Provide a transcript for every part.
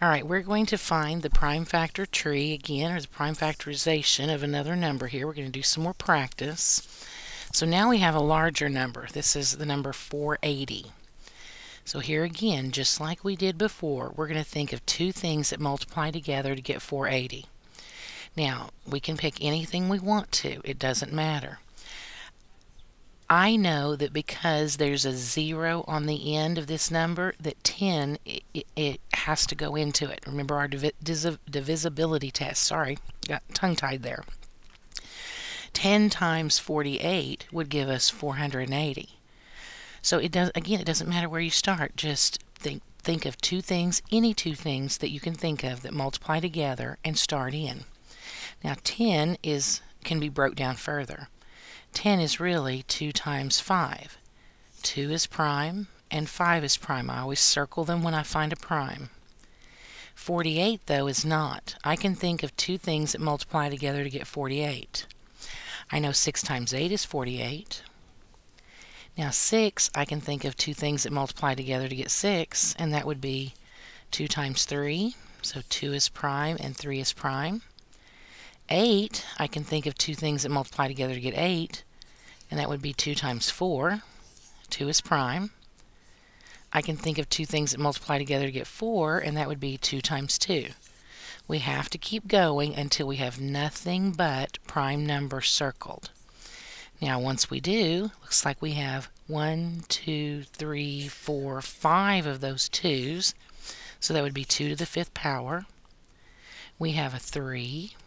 Alright, we're going to find the prime factor tree again, or the prime factorization of another number here. We're going to do some more practice. So now we have a larger number. This is the number 480. So here again, just like we did before, we're going to think of two things that multiply together to get 480. Now, we can pick anything we want to. It doesn't matter. I know that because there's a 0 on the end of this number, that 10, it has to go into it. Remember our divisibility test. Sorry, got tongue-tied there. 10 times 48 would give us 480. So it doesn't matter where you start. Just think of two things, any two things that you can think of that multiply together and start in. Now 10 can be broke down further. 10 is really 2 times 5. 2 is prime and 5 is prime. I always circle them when I find a prime. 48 though is not. I can think of two things that multiply together to get 48. I know 6 times 8 is 48. Now 6, I can think of two things that multiply together to get 6, and that would be 2 times 3. So 2 is prime and 3 is prime. 8, I can think of two things that multiply together to get 8, and that would be 2 times 4. 2 is prime. I can think of two things that multiply together to get 4, and that would be 2 times 2. We have to keep going until we have nothing but prime numbers circled. Now once we do, looks like we have 1, 2, 3, 4, 5 of those 2's. So that would be 2 to the 5th power. We have a 3.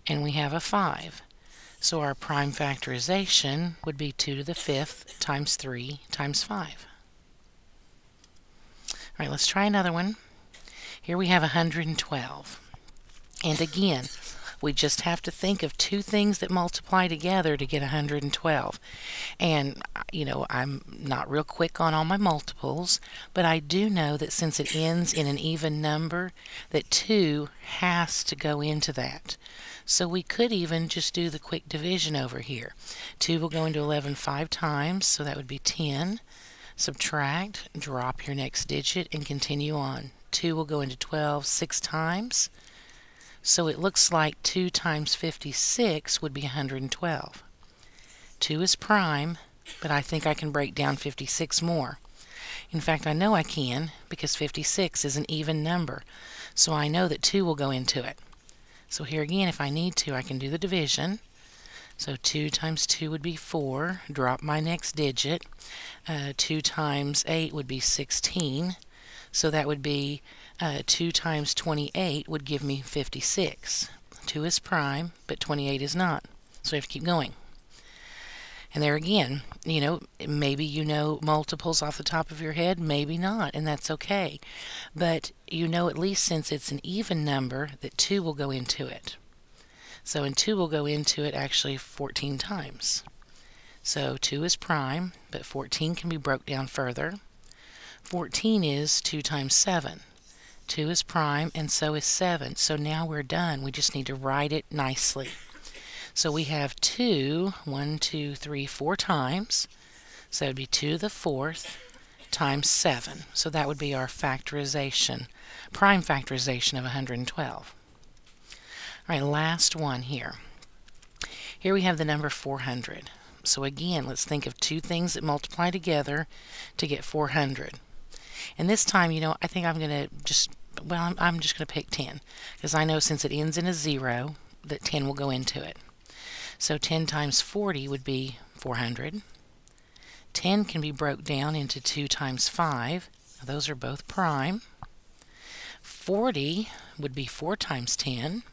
And we have a 5. So our prime factorization would be 2 to the 5th times 3 times 5. Alright, let's try another one. Here we have 112. And again, we just have to think of two things that multiply together to get 112. And, I'm not real quick on all my multiples, but I do know that since it ends in an even number, that 2 has to go into that. So we could even just do the quick division over here. 2 will go into 11 5 times, so that would be 10. Subtract, drop your next digit, and continue on. 2 will go into 12 6 times. So it looks like 2 times 56 would be 112. 2 is prime, but I think I can break down 56 more. In fact, I know I can, because 56 is an even number. So I know that 2 will go into it. So here again, if I need to, I can do the division. So 2 times 2 would be 4. Drop my next digit. 2 times 8 would be 16. So that would be 2 times 28 would give me 56. 2 is prime, but 28 is not. So I have to keep going. And there again, maybe you know multiples off the top of your head, maybe not, and that's okay. But at least since it's an even number, that 2 will go into it. So, and 2 will go into it actually 14 times. So 2 is prime, but 14 can be broke down further. 14 is 2 times 7. 2 is prime, and so is 7. So now we're done. We just need to write it nicely. So we have 2, 1, 2, 3, 4 times. So that would be 2 to the 4th times 7. So that would be our factorization, prime factorization of 112. All right, last one here. Here we have the number 400. So again, let's think of two things that multiply together to get 400. And this time, I think I'm going to I'm just going to pick 10, because I know since it ends in a 0, that 10 will go into it. So 10 times 40 would be 400. 10 can be broke down into 2 times 5. Those are both prime. 40 would be 4 times 10.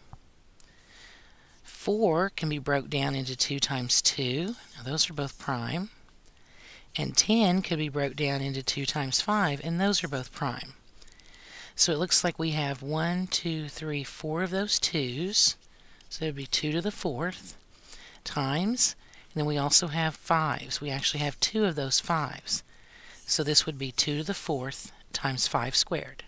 4 can be broke down into 2 times 2. Now those are both prime. And 10 could be broke down into 2 times 5, and those are both prime. So it looks like we have 1, 2, 3, 4 of those 2's. So it would be 2 to the 4th times, and then we also have 5's. We actually have 2 of those 5's. So this would be 2 to the 4th times 5 squared.